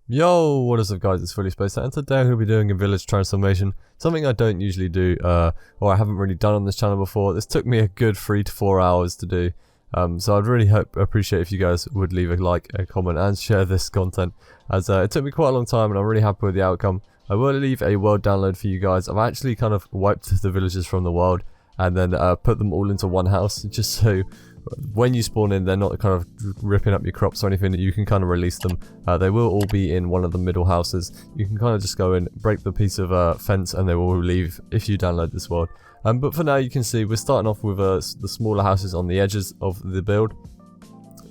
Yo, what is up guys, it's Fully Spaced and today I'm going to be doing a village transformation, something I don't usually do, or I haven't really done on this channel before. This took me a good 3 to 4 hours to do, so I'd really appreciate if you guys would leave a like, a comment and share this content, as it took me quite a long time and I'm really happy with the outcome. I will leave a world download for you guys. I've actually kind of wiped the villages from the world and then put them all into one house, just so when you spawn in they're not kind of ripping up your crops or anything. You can kind of release them. They will all be in one of the middle houses. You can kind of just go in, break the piece of fence, and they will leave if you download this world. But for now, you can see we're starting off with the smaller houses on the edges of the build.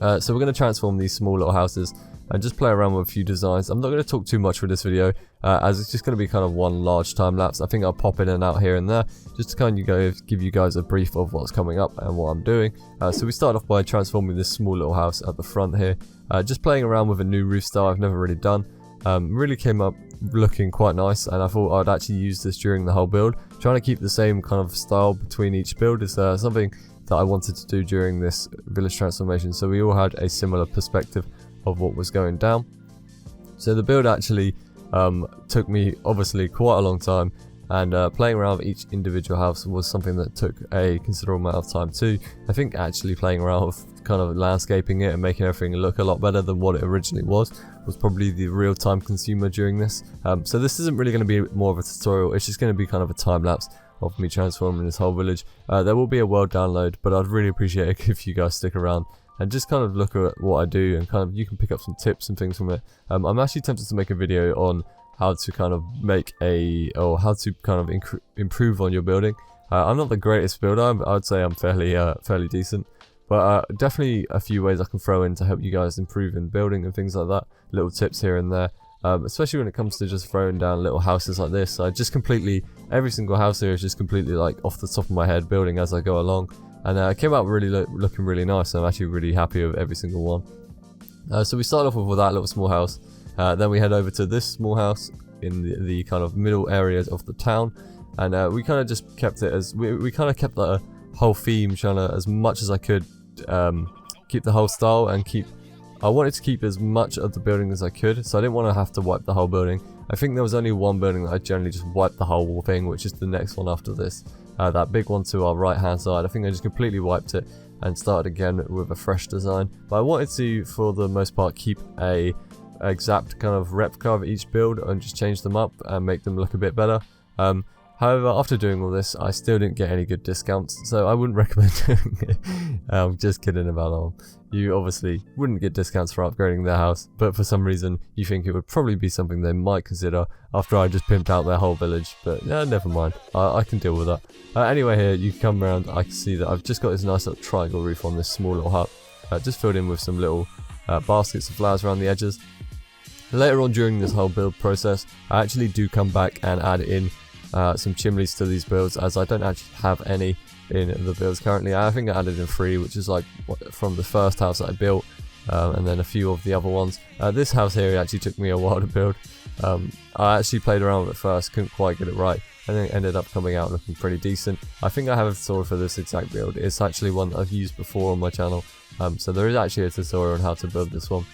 So we're going to transform these small little houses and just play around with a few designs. I'm not going to talk too much for this video, as it's just going to be kind of one large time lapse. I think I'll pop in and out here and there, just to kind of give you guys a brief of what's coming up and what I'm doing. So we start off by transforming this small little house at the front here, just playing around with a new roof style I've never really done. Really came up looking quite nice, and I thought I'd actually use this during the whole build. Trying to keep the same kind of style between each build is something that I wanted to do during this village transformation, so we all had a similar perspective of what was going down. So the build actually took me obviously quite a long time, and playing around with each individual house was something that took a considerable amount of time too. I think actually playing around with kind of landscaping it and making everything look a lot better than what it originally was probably the real time consumer during this. So this isn't really going to be more of a tutorial, it's just going to be kind of a time lapse of me transforming this whole village. There will be a world download, but I'd really appreciate it if you guys stick around and just kind of look at what I do, and kind of you can pick up some tips and things from it. I'm actually tempted to make a video on how to kind of how to kind of improve on your building. I'm not the greatest builder. I would say I'm fairly decent, but definitely a few ways I can throw in to help you guys improve in building and things like that. Little tips here and there. Especially when it comes to just throwing down little houses like this. I just completely, every single house here is just completely like off the top of my head, building as I go along, and it came out really looking really nice. I'm actually really happy with every single one. So we start off with that little small house, then we head over to this small house in the kind of middle areas of the town, and we kind of just kept it as we kind of kept the whole theme, trying to, as much as I could, keep the whole style and I wanted to keep as much of the building as I could, so I didn't want to have to wipe the whole building. I think there was only one building that I generally just wiped the whole thing, which is the next one after this. That big one to our right hand side, I think I just completely wiped it and started again with a fresh design. But I wanted to, for the most part, keep a exact kind of replica of each build and just change them up and make them look a bit better. However, after doing all this, I still didn't get any good discounts, so I wouldn't recommend doing it. I'm just kidding about that. You obviously wouldn't get discounts for upgrading their house, but for some reason you think it would probably be something they might consider after I just pimped out their whole village. But never mind, I can deal with that. Anyway, here you come around, I can see that I've just got this nice little triangle roof on this small little hut, just filled in with some little baskets of flowers around the edges. Later on during this whole build process, I actually do come back and add in some chimneys to these builds, as I don't actually have any in the builds currently. I think I added in 3, which is like from the first house that I built, and then a few of the other ones. This house here actually took me a while to build. I actually played around with it first, couldn't quite get it right, and then it ended up coming out looking pretty decent. I think I have a tutorial for this exact build. It's actually one that I've used before on my channel, so there is actually a tutorial on how to build this one.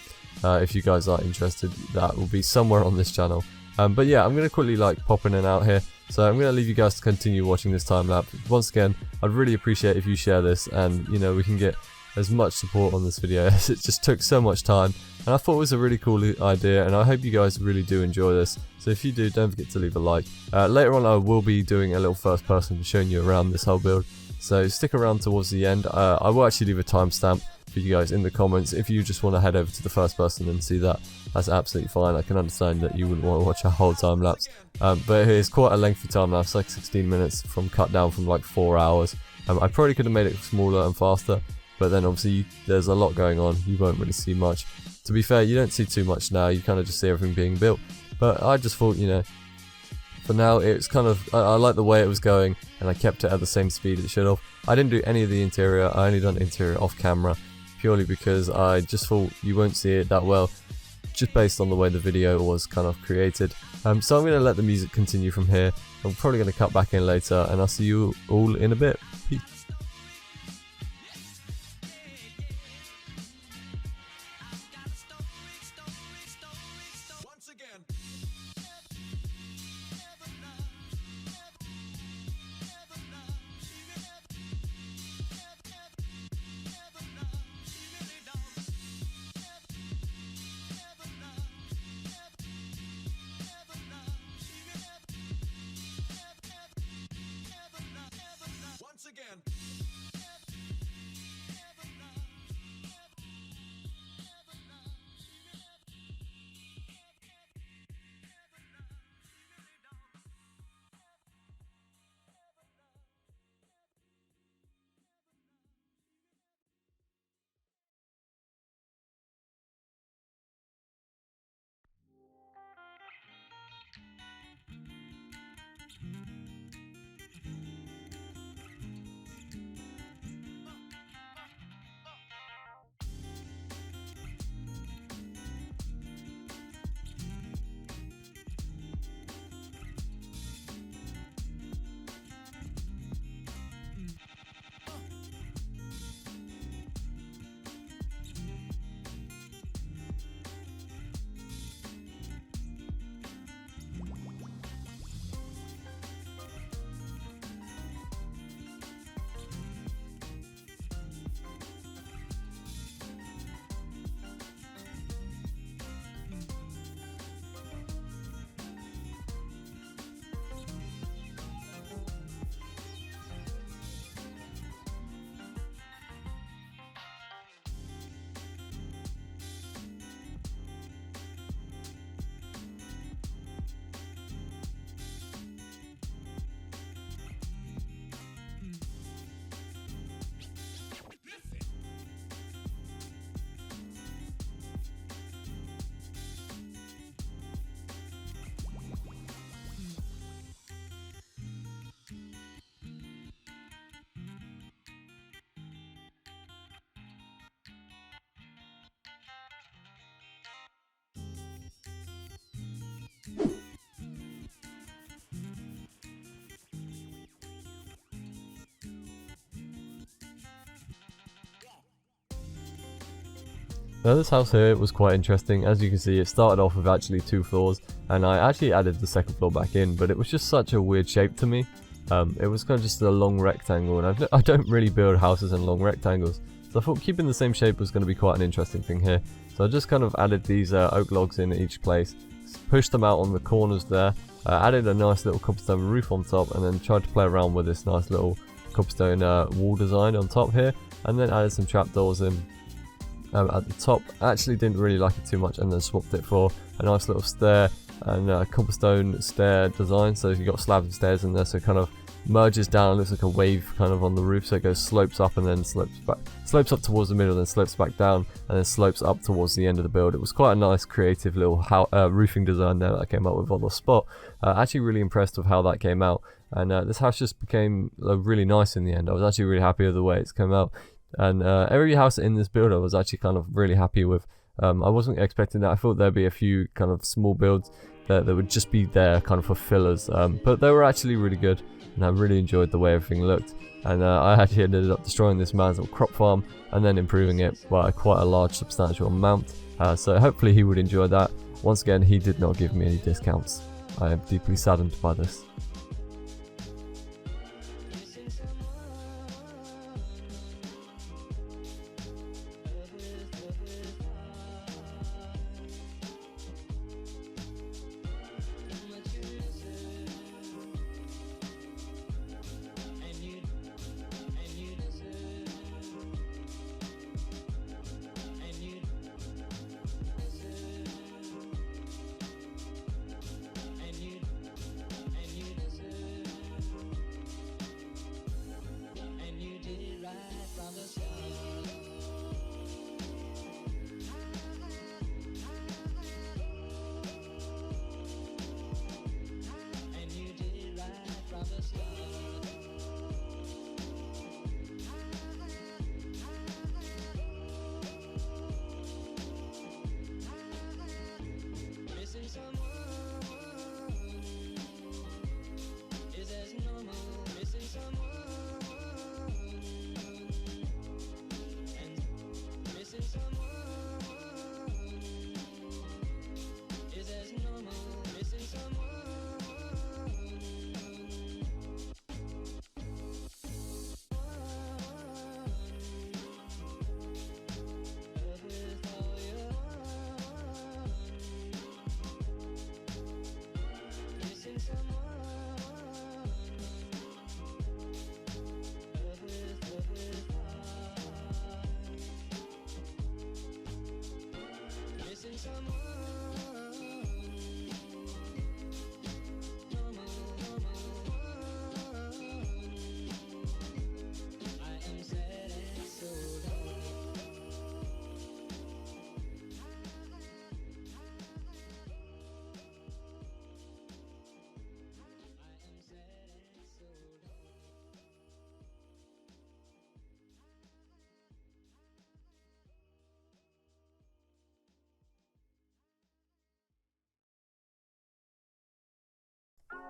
If you guys are interested, that will be somewhere on this channel. But yeah, I'm going to quickly pop in and out here. So I'm going to leave you guys to continue watching this time lapse. Once again, I'd really appreciate if you share this, and we can get as much support on this video, as it just took so much time, and I thought it was a really cool idea, and I hope you guys really do enjoy this. So if you do, don't forget to leave a like. Later on I will be doing a little first person showing you around this whole build, so stick around towards the end. I will actually leave a timestamp for you guys in the comments if you just want to head over to the first person and see that. That's absolutely fine. I can understand that you wouldn't want to watch a whole time lapse, but it's quite a lengthy time lapse, like 16 minutes from cut down from like 4 hours. I probably could have made it smaller and faster, but then obviously there's a lot going on, you won't really see much. To be fair, you don't see too much now, you kind of just see everything being built, but I just thought, for now it's kind of, I like the way it was going, and I kept it at the same speed it should have. I didn't do any of the interior, I only done interior off camera, purely because I just thought you won't see it that well, just based on the way the video was kind of created. So I'm going to let the music continue from here. I'm probably going to cut back in later, and I'll see you all in a bit. Peace. Now this house here was quite interesting. As you can see, it started off with actually 2 floors, and I actually added the second floor back in, but it was just such a weird shape to me. It was kind of just a long rectangle, and I don't really build houses in long rectangles, so I thought keeping the same shape was going to be quite an interesting thing here. So I just kind of added these oak logs in each place, pushed them out on the corners there, added a nice little cobblestone roof on top, and then tried to play around with this nice little cobblestone wall design on top here, and then added some trapdoors in at the top. I actually didn't really like it too much, and then swapped it for a nice little stair and cobblestone stair design. So you got slabs and stairs in there, so it kind of merges down, looks like a wave kind of on the roof, so it goes slopes up and then slopes up towards the middle, then slopes back down, and then slopes up towards the end of the build. It was quite a nice creative little roofing design there that I came up with on the spot. Actually really impressed with how that came out, and this house just became really nice in the end. I was actually really happy with the way it's come out, and every house in this build I was actually kind of really happy with. I wasn't expecting that. I thought there'd be a few kind of small builds that would just be there kind of for fillers, but they were actually really good, and I really enjoyed the way everything looked. And I actually ended up destroying this man's little crop farm and then improving it by quite a large substantial amount, so hopefully he would enjoy that. Once again, he did not give me any discounts. I am deeply saddened by this.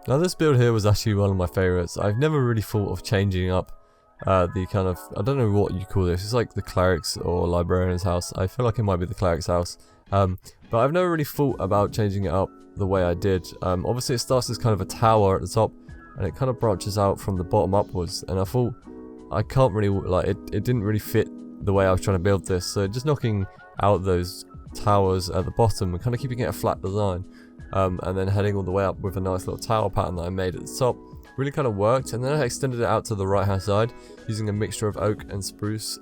Now this build here was actually one of my favourites. I've never really thought of changing up the kind of, I don't know what you call this, it's like the Cleric's or Librarian's house. I feel like it might be the Cleric's house, but I've never really thought about changing it up the way I did. Obviously it starts as kind of a tower at the top, and it kind of branches out from the bottom upwards, and I thought I can't really, like, it didn't really fit the way I was trying to build this, so just knocking out those towers at the bottom and kind of keeping it a flat design, and then heading all the way up with a nice little tower pattern that I made at the top really kind of worked. And then I extended it out to the right hand side using a mixture of oak and spruce.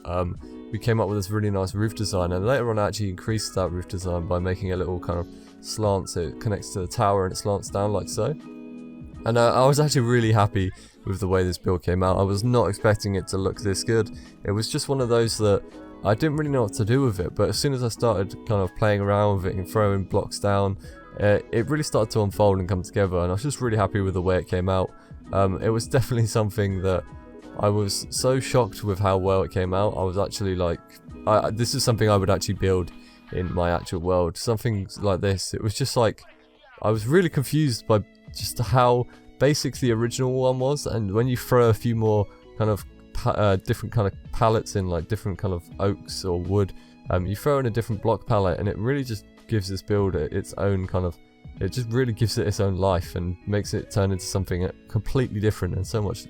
We came up with this really nice roof design, and later on I actually increased that roof design by making a little kind of slant so it connects to the tower and it slants down like so. And I was actually really happy with the way this build came out. I was not expecting it to look this good. It was just one of those that I didn't really know what to do with it, but as soon as I started kind of playing around with it and throwing blocks down, it really started to unfold and come together, and I was just really happy with the way it came out. It was definitely something that I was so shocked with how well it came out. I was actually like, this is something I would actually build in my actual world. Something like this. It was just like, I was really confused by just how basic the original one was, and when you throw a few more kind of different kind of pallets in, like different kind of oaks or wood, you throw in a different block palette and it really just gives this build its own kind of, it just really gives it its own life and makes it turn into something completely different and so much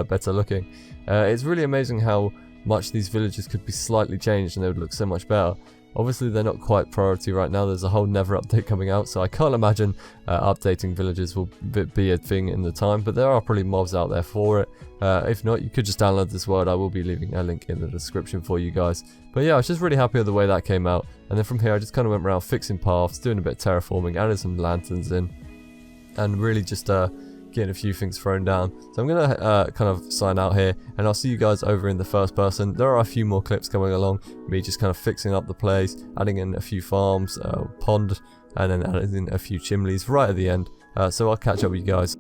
better looking. It's really amazing how much these villages could be slightly changed and they would look so much better. Obviously they're not quite priority right now, there's a whole Nether update coming out, so I can't imagine updating villages will be a thing in the time, but there are probably mobs out there for it. If not, you could just download this world. I will be leaving a link in the description for you guys. But yeah, I was just really happy with the way that came out, and then from here I just kind of went around fixing paths, doing a bit of terraforming, added some lanterns in, and really just getting a few things thrown down. So I'm going to kind of sign out here, and I'll see you guys over in the first person. There are a few more clips coming along, me just kind of fixing up the place, adding in a few farms, pond, and then adding in a few chimneys right at the end. So I'll catch up with you guys.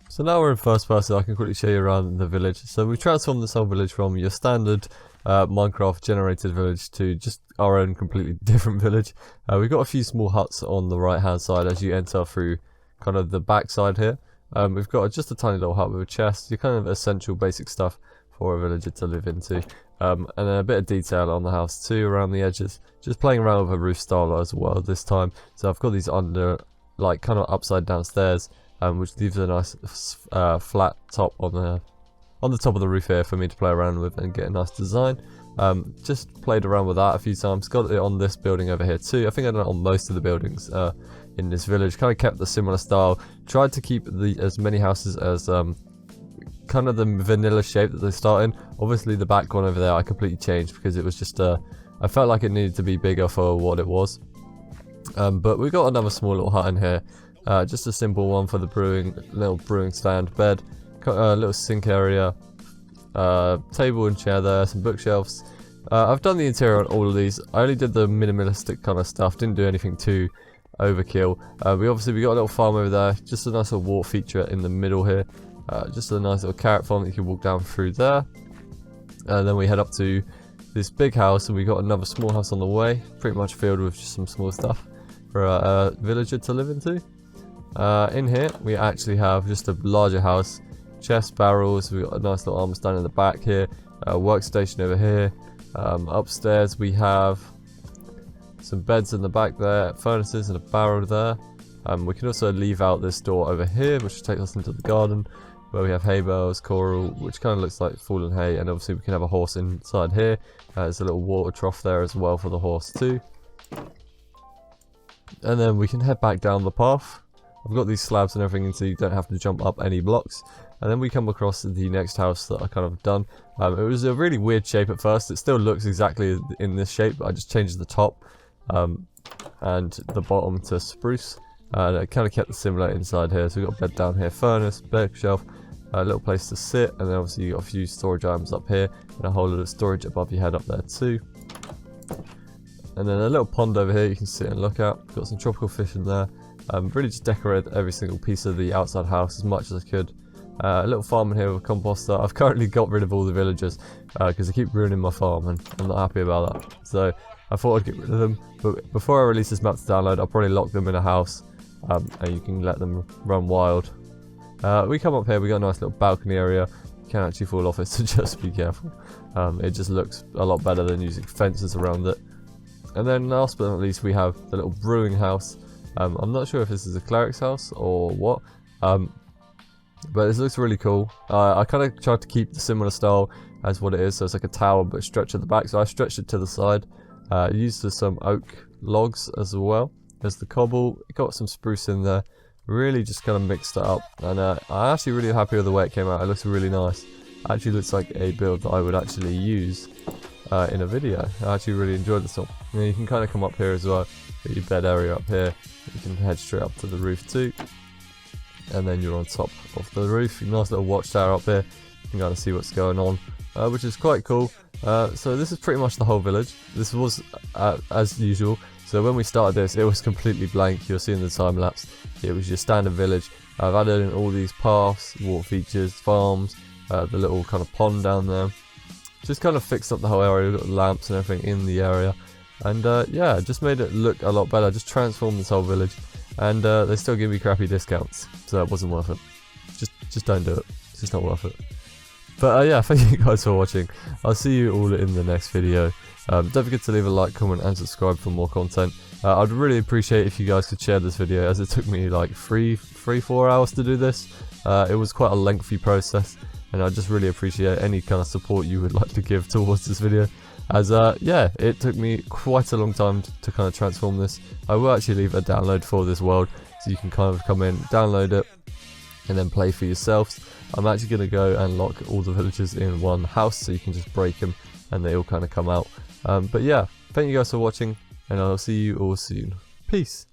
So now we're in first person, I can quickly show you around the village. So we transformed this whole village from your standard Minecraft generated village to just our own completely different village. We've got a few small huts on the right hand side as you enter through kind of the back side here. We've got just a tiny little hut with a chest, your kind of essential basic stuff for a villager to live into. And then a bit of detail on the house too around the edges. Just playing around with a roof style as well this time. So I've got these under, like kind of upside down stairs, which leaves a nice flat top on the top of the roof here for me to play around with and get a nice design. Just played around with that a few times. Got it on this building over here too. I think I done it on most of the buildings in this village. Kind of kept the similar style. Tried to keep as many houses as kind of the vanilla shape that they start in. Obviously the back one over there I completely changed because it was just I felt like it needed to be bigger for what it was. But we got another small little hut in here. Just a simple one for the little brewing stand, bed, a little sink area, table and chair there, some bookshelves. I've done the interior on all of these. I only did the minimalistic kind of stuff, didn't do anything too overkill. We got a little farm over there, just a nice little water feature in the middle here. Just a nice little carrot farm that you can walk down through there. And then we head up to this big house, and we got another small house on the way, pretty much filled with just some small stuff for a villager to live into. In here we actually have just a larger house, chest, barrels. We've got a nice little armor stand in the back here, workstation over here. Upstairs we have some beds in the back there, furnaces and a barrel there. We can also leave out this door over here, which takes us into the garden, where we have hay bales, coral, which kind of looks like fallen hay, and obviously we can have a horse inside here. There's a little water trough there as well for the horse too. And then we can head back down the path. I've got these slabs and everything, so you don't have to jump up any blocks. And then we come across the next house that I kind of done. It was a really weird shape at first. It still looks exactly in this shape, but I just changed the top and the bottom to spruce. And it kind of kept it similar inside here. So we've got a bed down here, furnace, bookshelf, a little place to sit, and then obviously you've got a few storage items up here, and a whole lot of storage above your head up there too. And then a little pond over here you can sit and look at. Got some tropical fish in there. Really just decorated every single piece of the outside house as much as I could. A little farm in here with a composter. I've currently got rid of all the villagers because they keep ruining my farm, and I'm not happy about that. So I thought I'd get rid of them. But before I release this map to download, I'll probably lock them in a house, and you can let them run wild. We come up here, we got a nice little balcony area. You can actually fall off it, so just be careful. It just looks a lot better than using fences around it. And then last but not least, we have the little brewing house. I'm not sure if this is a cleric's house or what, but this looks really cool. I kind of tried to keep the similar style as what it is, so it's like a tower but stretched at the back, so I stretched it to the side. Used some oak logs as well as the cobble. Got some spruce in there, really just kind of mixed it up, and I'm actually really happy with the way it came out. It looks really nice. Actually looks like a build that I would actually use in a video. I actually really enjoyed this one. And you can kind of come up here as well, get your bed area up here. You can head straight up to the roof too, and then you're on top of the roof. Nice little watchtower up here. You can kind of see what's going on, which is quite cool. So this is pretty much the whole village. This was as usual. So when we started this, it was completely blank. You'll see in the time lapse, it was your standard village. I've added in all these paths, water features, farms, the little kind of pond down there. Just kind of fixed up the whole area. We've got lamps and everything in the area. And yeah, just made it look a lot better. Just transformed this whole village, and they still give me crappy discounts, so it wasn't worth it. Just don't do it. It's just not worth it. But yeah, thank you guys for watching. I'll see you all in the next video. Don't forget to leave a like, comment, and subscribe for more content. I'd really appreciate if you guys could share this video, as it took me like 4 hours to do this. It was quite a lengthy process, and I just really appreciate any kind of support you would like to give towards this video. As yeah, it took me quite a long time to kind of transform this. I will actually leave a download for this world, so you can kind of come in, download it, and then play for yourselves. I'm actually going to go and lock all the villagers in one house, so you can just break them and they all kind of come out. But yeah, thank you guys for watching, and I'll see you all soon. Peace.